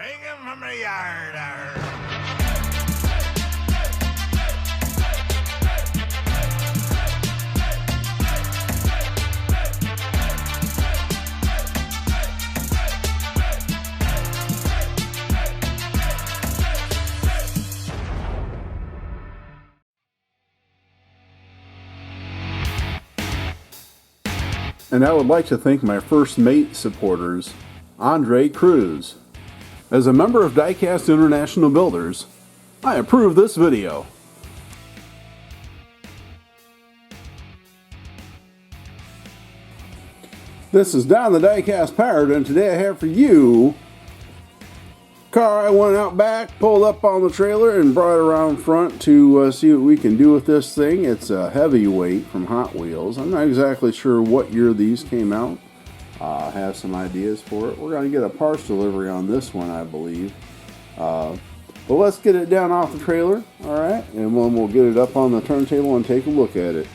Bring him from the yard. And I would like to thank my first mate supporters, Andre Cruz. As a member of Diecast International Builders, I approve this video. This is Don the Diecast Pirate, and today I have for you car I went out back, pulled up on the trailer, and brought it around front to see what we can do with this thing. It's a heavyweight from Hot Wheels. I'm not exactly sure what year these came out. I have some ideas for it. We're going to get a parts delivery on this one, I believe. But let's get it down off the trailer, alright? And then we'll get it up on the turntable and take a look at it.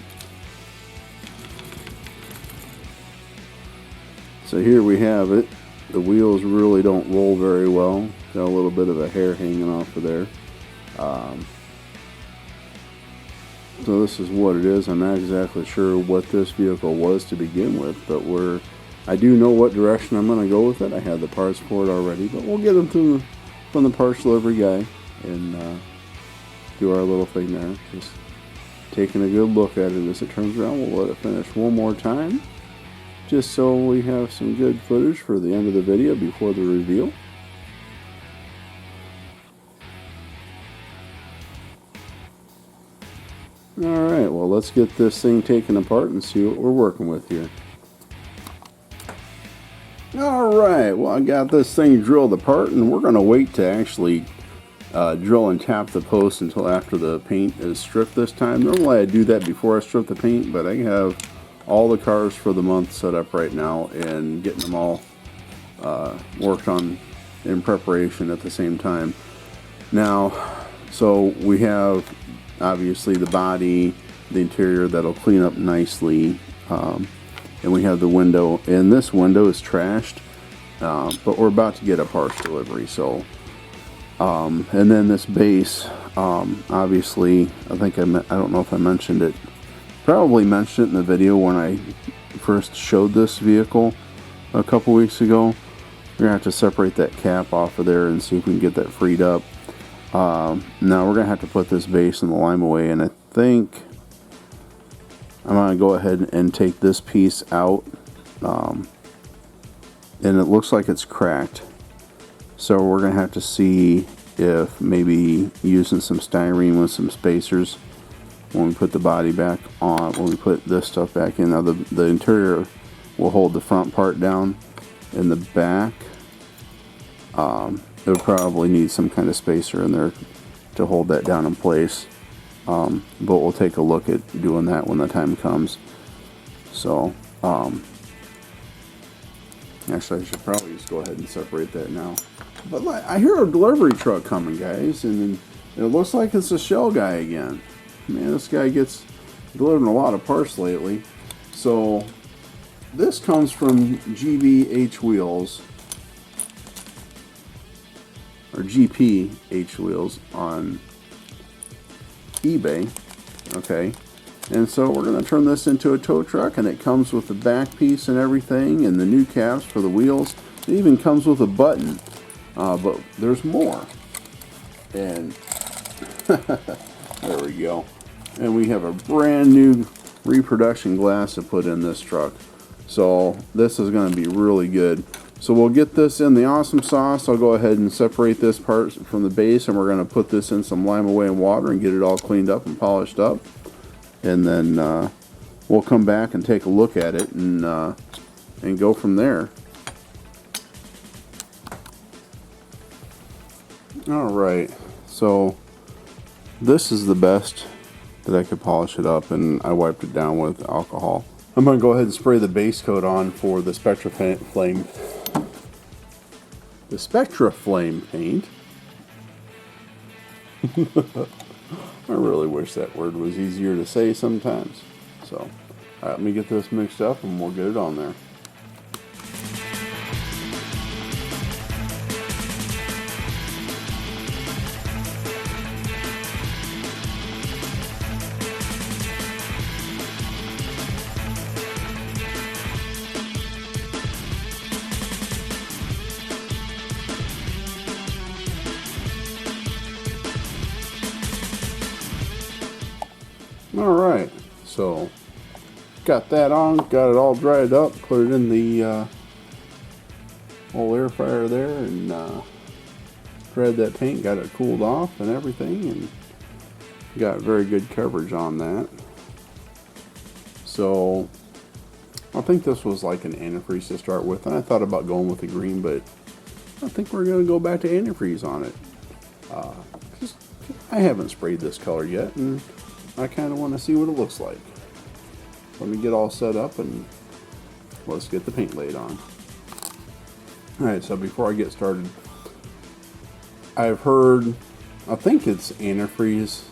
So here we have it. The wheels really don't roll very well. Got a little bit of a hair hanging off of there. So this is what it is. I'm not exactly sure what this vehicle was to begin with, but I do know what direction I'm going to go with it. I have the parts for it already, but we'll get them from the parts delivery guy and do our little thing there. Just taking a good look at it as it turns around. We'll let it finish one more time, just so we have some good footage for the end of the video before the reveal. Alright, well, let's get this thing taken apart and see what we're working with here. Alright, well, I got this thing drilled apart, and we're going to wait to actually drill and tap the post until after the paint is stripped this time. Normally I do that before I strip the paint, but I have all the cars for the month set up right now and getting them all worked on in preparation at the same time. Now, so we have obviously the body, the interior that'll clean up nicely, and we have the window, and this window is trashed, but we're about to get a parts delivery. So and then this base, obviously I don't know if I mentioned it, probably mentioned it in the video when I first showed this vehicle a couple weeks ago. We're gonna have to separate that cap off of there and see if we can get that freed up. Now we're gonna have to put this base in the lime away, and I think I'm gonna go ahead and take this piece out, and it looks like it's cracked, so we're gonna have to see if maybe using some styrene with some spacers when we put the body back on, when we put this stuff back in. Now the interior will hold the front part down, in the back it would probably need some kind of spacer in there to hold that down in place, but we'll take a look at doing that when the time comes. So actually I should probably just go ahead and separate that now. But I hear a delivery truck coming, guys, and it looks like it's a shell guy again. Man, this guy gets delivering a lot of parts lately. So this comes from GBH Wheels, or GPH Wheels on eBay. Okay, and so we're going to turn this into a tow truck, and it comes with the back piece and everything, and the new caps for the wheels. It even comes with a button, but there's more. And there we go. And we have a brand new reproduction glass to put in this truck. So this is going to be really good. So we'll get this in the awesome sauce. I'll go ahead and separate this part from the base, and we're going to put this in some lime away and water and get it all cleaned up and polished up. And then we'll come back and take a look at it and go from there. Alright, so this is the best that I could polish it up, and I wiped it down with alcohol. I'm going to go ahead and spray the base coat on for the Spectra Flame. The Spectra Flame paint. I really wish that word was easier to say sometimes. So, alright, let me get this mixed up and we'll get it on there. Alright, so got that on, got it all dried up, put it in the old air fryer there, and dried that paint, got it cooled off and everything, and got very good coverage on that. So I think this was like an antifreeze to start with, and I thought about going with the green, but I think we're going to go back to antifreeze on it. I haven't sprayed this color yet, and I kind of want to see what it looks like. Let me get all set up and let's get the paint laid on. Alright, so before I get started, I've heard, I think it's antifreeze,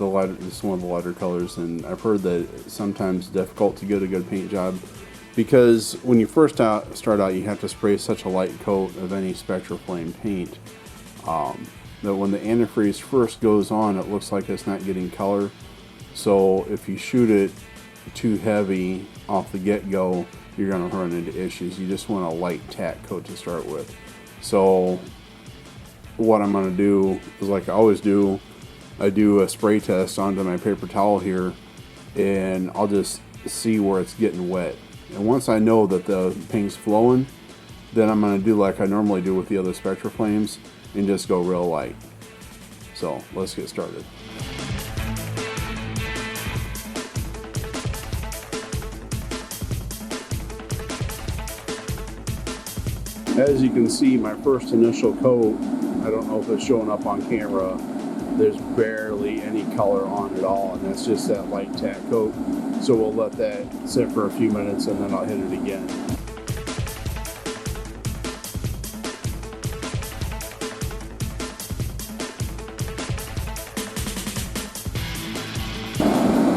it's one of the lighter colors, and I've heard that it's sometimes difficult to get a good paint job because when you first start out, you have to spray such a light coat of any Spectra flame paint that when the antifreeze first goes on, it looks like it's not getting color. So if you shoot it too heavy off the get-go, you're going to run into issues. You just want a light tack coat to start with. So what I'm going to do is, like I always do, I do a spray test onto my paper towel here, and I'll just see where it's getting wet. And once I know that the paint's flowing, then I'm going to do like I normally do with the other Spectra flames and just go real light. So let's get started. As you can see, my first initial coat, I don't know if it's showing up on camera, there's barely any color on it all, and that's just that light tack coat. So we'll let that sit for a few minutes and then I'll hit it again.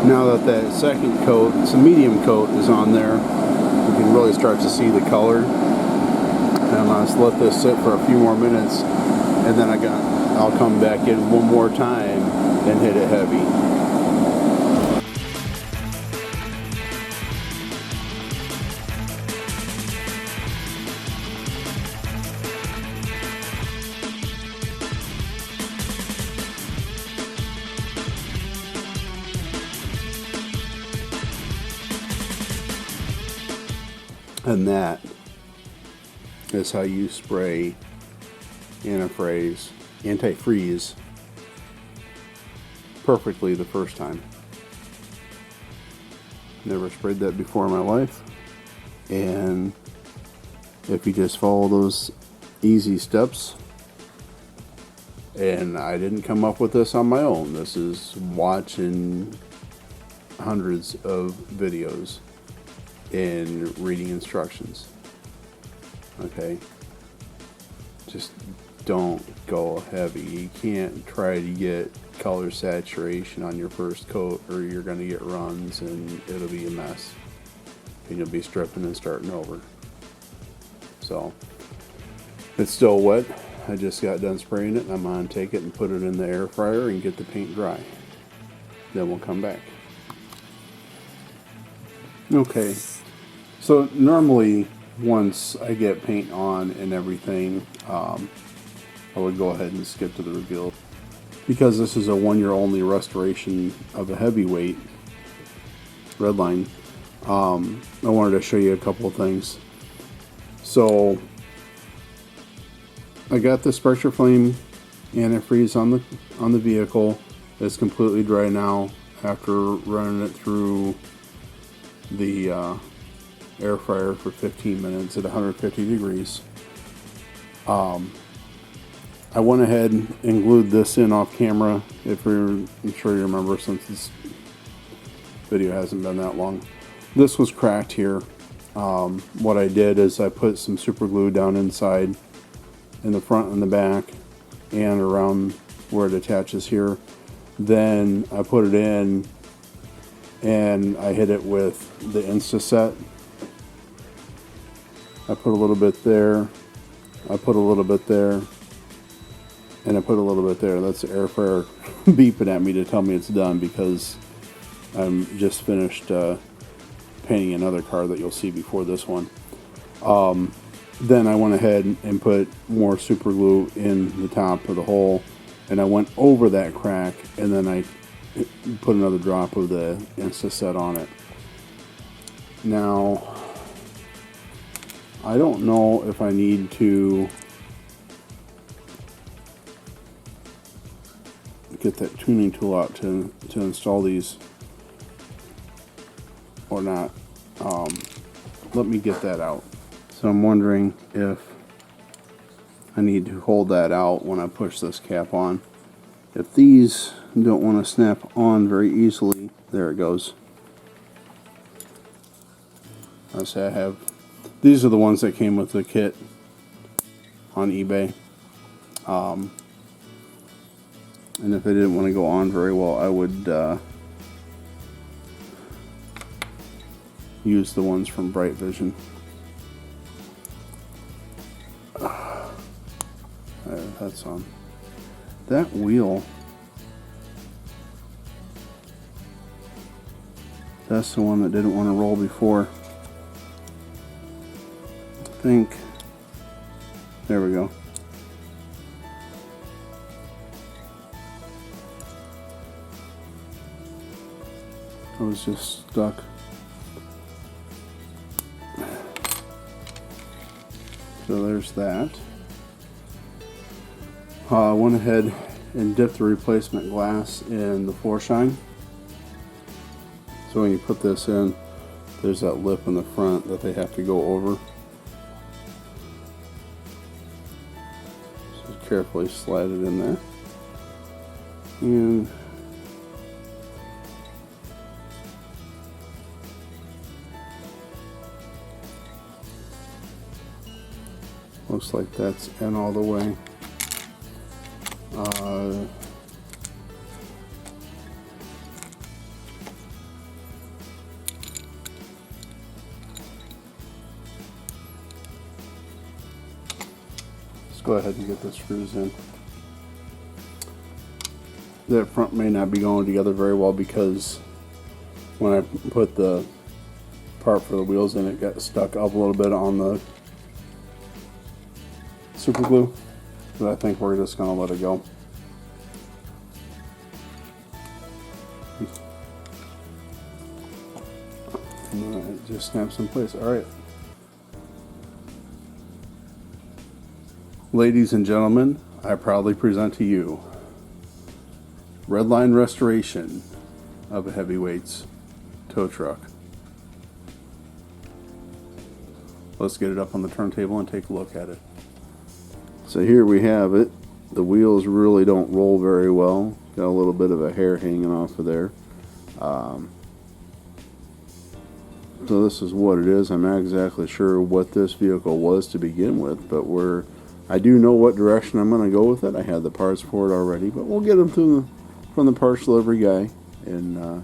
Now that second coat, it's a medium coat, is on there, you can really start to see the color. And I'm going to let this sit for a few more minutes, and then I'll come back in one more time and hit it heavy. And that is how you spray antifreeze perfectly the first time. Never sprayed that before in my life, and if you just follow those easy steps, and I didn't come up with this on my own, this is watching hundreds of videos and reading instructions. Okay, just don't go heavy. You can't try to get color saturation on your first coat, or you're going to get runs and it'll be a mess, and you'll be stripping and starting over. So it's still wet. I just got done spraying it, and I'm going to take it and put it in the air fryer and get the paint dry. Then we'll come back. Okay, so normally once I get paint on and everything, I would go ahead and skip to the reveal. Because this is a 1 year only restoration of a heavyweight Redline, I wanted to show you a couple of things. So I got the Spectra Flame antifreeze on the vehicle. It's completely dry now after running it through the air fryer for 15 minutes at 150 degrees. I went ahead and glued this in off camera. I'm sure you remember, since this video hasn't been that long. This was cracked here. What I did is I put some super glue down inside, in the front and the back, and around where it attaches here. Then I put it in and I hit it with the Instaset. I put a little bit there, I put a little bit there, and I put a little bit there. That's the air fryer beeping at me to tell me it's done, because I'm just finished painting another car that you'll see before this one. Then I went ahead and put more super glue in the top of the hole, and I went over that crack, and then I put another drop of the Insta-Set on it. Now, I don't know if I need to get that tuning tool out to install these or not. Let me get that out. So I'm wondering if I need to hold that out when I push this cap on. If these don't want to snap on very easily, there it goes. I say I have, these are the ones that came with the kit on eBay. And if they didn't want to go on very well, I would use the ones from Bright Vision. That's on. That wheel, that's the one that didn't want to roll before. I think, there we go. I was just stuck. So there's that. I went ahead and dipped the replacement glass in the floor shine. So when you put this in, there's that lip in the front that they have to go over. So carefully slide it in there. And looks like that's in all the way. Let's go ahead and get the screws in. The front may not be going together very well because when I put the part for the wheels in, it got stuck up a little bit on the super glue. But I think we're just going to let it go. And then it just snaps in place. Alright. Ladies and gentlemen, I proudly present to you Redline Restoration of a heavyweights tow truck. Let's get it up on the turntable and take a look at it. So here we have it. The wheels really don't roll very well. Got a little bit of a hair hanging off of there. So this is what it is. I'm not exactly sure what this vehicle was to begin with, but I do know what direction I'm going to go with it. I had the parts for it already, but we'll get them from the parts delivery guy and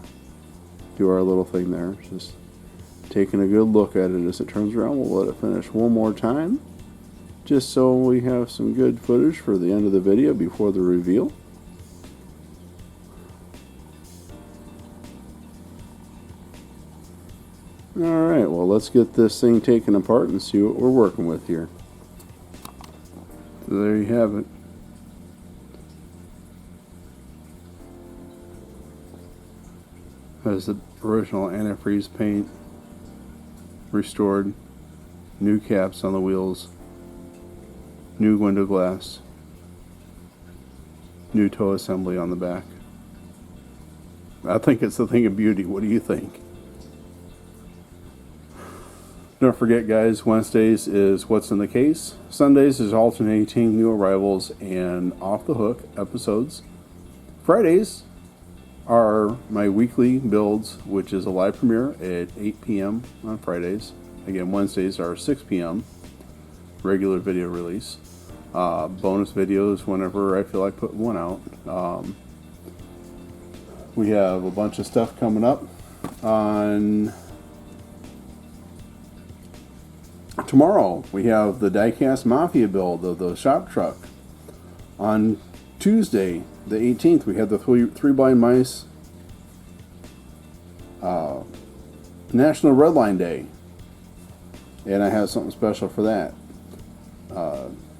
do our little thing there. Just taking a good look at it as it turns around. We'll let it finish one more time, just so we have some good footage for the end of the video before the reveal. Alright, well, let's get this thing taken apart and see what we're working with here. So there you have it. Has the original antifreeze paint restored, new caps on the wheels, new window glass, new toe assembly on the back. I think it's a thing of beauty. What do you think? Don't forget, guys, Wednesdays is What's in the Case. Sundays is alternating new arrivals and Off the Hook episodes. Fridays are my weekly builds, which is a live premiere at 8 p.m. on Fridays. Again, Wednesdays are 6 p.m. regular video release. Bonus videos whenever I feel like putting one out. We have a bunch of stuff coming up on tomorrow. We have the diecast Mafia build of the shop truck. On Tuesday, the 18th, we have the three blind mice National Redline Day, and I have something special for that.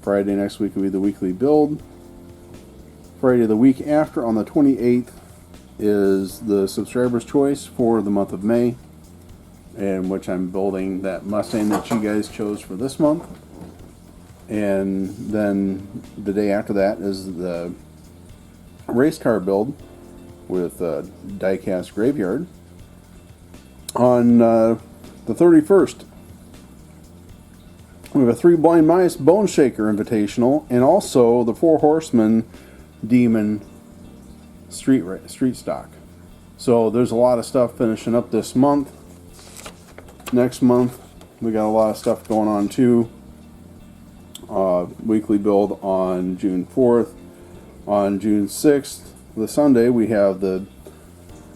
Friday next week will be the weekly build. Friday the week after, on the 28th, is the subscriber's choice for the month of May, in which I'm building that Mustang that you guys chose for this month. And then the day after that is the race car build with diecast graveyard on the 31st. We have a 3 Blind Mice Bone Shaker Invitational, and also the 4 Horsemen Demon Street Stock. So there's a lot of stuff finishing up this month. Next month we got a lot of stuff going on too. Weekly build on June 4th. On June 6th, the Sunday, we have the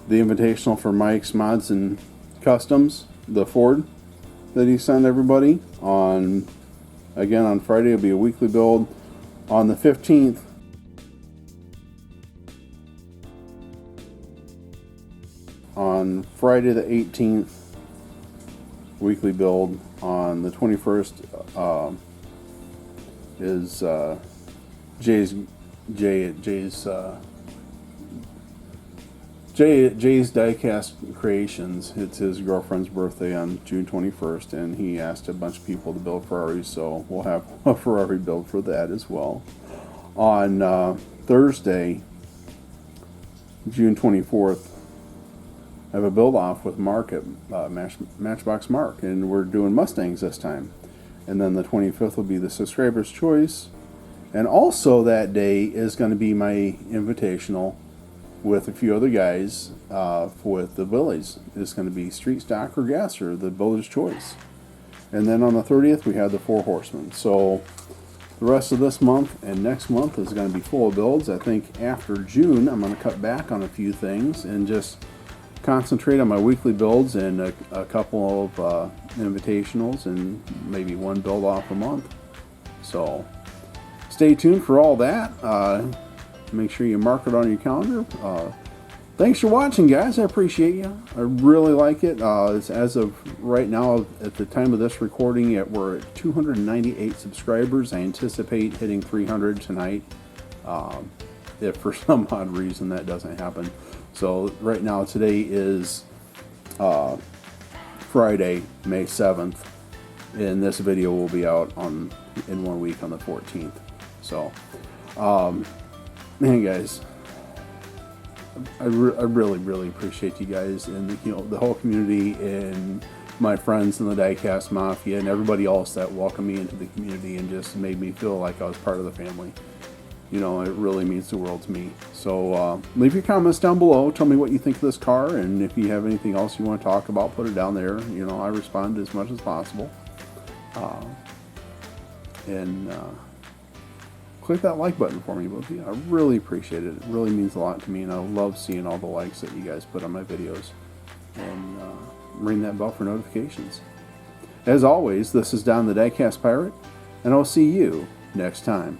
invitational for Mike's Mods and Customs, the Ford that he sent everybody. On Friday it'll be a weekly build. On the 15th, on Friday the 18th, weekly build. On the 21st is Jay's Diecast Creations. It's his girlfriend's birthday on June 21st, and he asked a bunch of people to build Ferraris, so we'll have a Ferrari build for that as well. On Thursday, June 24th, I have a build off with Mark at Matchbox Mark, and we're doing Mustangs this time. And then the 25th will be the subscriber's choice. And also that day is going to be my invitational with a few other guys with the Willies. It's going to be Street Stock or Gasser, the builder's choice. And then on the 30th we have the 4 Horsemen. So the rest of this month and next month is going to be full of builds. I think after June I'm going to cut back on a few things and just concentrate on my weekly builds and a couple of invitationals and maybe one build off a month. So stay tuned for all that. Make sure you mark it on your calendar. Thanks for watching, guys. I appreciate you. I really like it. It's as of right now, at the time of this recording, we're at 298 subscribers. I anticipate hitting 300 tonight. If for some odd reason that doesn't happen. So right now, today is Friday, May 7th, and this video will be out in 1 week on the 14th. So, man, guys, I really appreciate you guys and the whole community and my friends in the Diecast Mafia and everybody else that welcomed me into the community and just made me feel like I was part of the family. It really means the world to me. So leave your comments down below. Tell me what you think of this car, and if you have anything else you want to talk about, put it down there. I respond as much as possible. Click that like button for me, both of you. I really appreciate it. It really means a lot to me, and I love seeing all the likes that you guys put on my videos. And ring that bell for notifications. As always, this is Don the Diecast Pirate, and I'll see you next time.